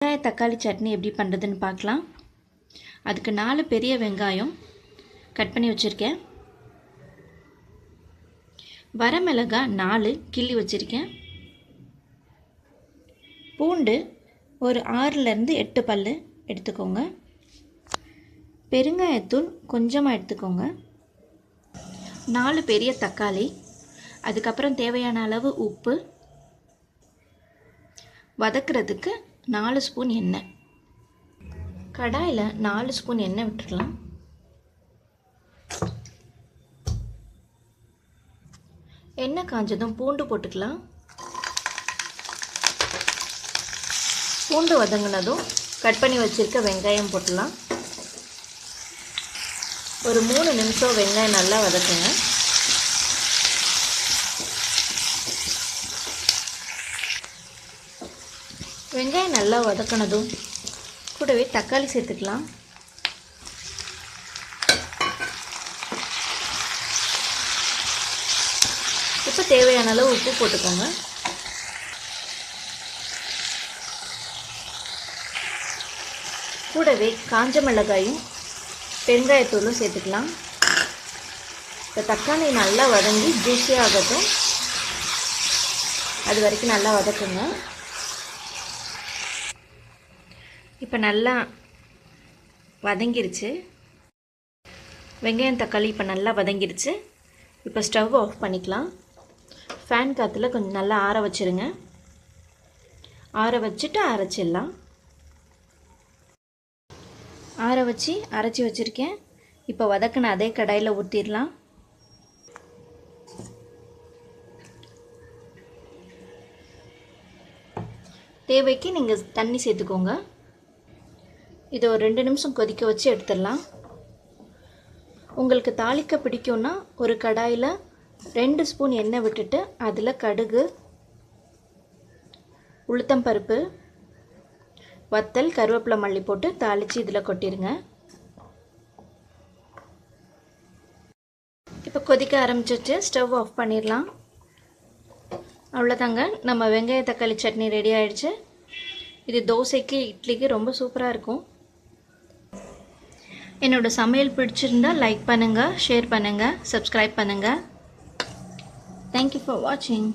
வெங்காய தக்காளி சட்னி எப்படி பண்ணுறதுன்னு பார்க்கலாம். அதுக்கு 4 பெரிய வெங்காயம் கட் பண்ணி வச்சுருக்கேன். வரமிளகாய் 4 கிள்ளி வச்சுருக்கேன். பூண்டு ஒரு 6லேருந்து 8 பல் எடுத்துக்கோங்க. பெருங்காயத்தூள் கொஞ்சமாக எடுத்துக்கோங்க. 4 பெரிய தக்காளி, அதுக்கப்புறம் தேவையான அளவு உப்பு, வதக்கிறதுக்கு 4 ஸ்பூன் எண்ணெய். கடாயில் 4 ஸ்பூன் எண்ணெய் விட்டுடலாம். எண்ணெய் காஞ்சதும் பூண்டு போட்டுக்கலாம். பூண்டு வதங்கினதும் கட் பண்ணி வச்சுருக்க வெங்காயம் போட்டுடலாம். ஒரு 3 நிமிஷம் வெங்காயம் நல்லா வதக்குங்க. வெங்காயம் நல்லா வதக்கினதும் கூடவே தக்காளி சேர்த்துக்கலாம். இப்போ தேவையான அளவு உப்பு போட்டுக்கோங்க. கூடவே காஞ்ச மிளகாயும் பெருங்காயத்தூளும் சேர்த்துக்கலாம். இப்போ தக்காளி நல்லா வதங்கி ஜூஸியாக ஆகட்டும், அது வரைக்கும் நல்லா வதக்குங்க. இப்போ நல்லா வதங்கிருச்சு. வெங்காயம் தக்காளி இப்போ நல்லா வதங்கிருச்சு. இப்போ ஸ்டவ் ஆஃப் பண்ணிக்கலாம். ஃபேன் காற்றுல கொஞ்சம் நல்லா ஆற வச்சுருங்க. ஆற வச்சுட்டு அரைச்சிடலாம். ஆற வச்சு அரைச்சி வச்சுருக்கேன். இப்போ வதக்கின அதே கடாயில் ஊற்றிடலாம். தேவைக்கு நீங்கள் தண்ணி சேர்த்துக்கோங்க. இதை ஒரு 2 நிமிஷம் கொதிக்க வச்சு எடுத்துடலாம். உங்களுக்கு தாளிக்க பிடிக்கும்னா ஒரு கடாயில் 2 ஸ்பூன் எண்ணெய் விட்டுட்டு அதில் கடுகு, உளுத்தம்பருப்பு, வத்தல், கருவேப்பிலை, மல்லி போட்டு தாளித்து இதில் கொட்டிடுங்க. இப்போ கொதிக்க ஆரம்பிச்சிச்சு. ஸ்டவ் ஆஃப் பண்ணிடலாம். அவ்வளோதாங்க, நம்ம வெங்காய தக்காளி சட்னி ரெடி ஆகிடுச்சு. இது தோசைக்கு, இட்லிக்கு ரொம்ப சூப்பராக இருக்கும். என்னோடய சமையல் பிடிச்சிருந்தா லைக் பண்ணுங்கள், ஷேர் பண்ணுங்கள், சப்ஸ்கிரைப் பண்ணுங்கள். தேங்க்யூ ஃபார் வாட்சிங்.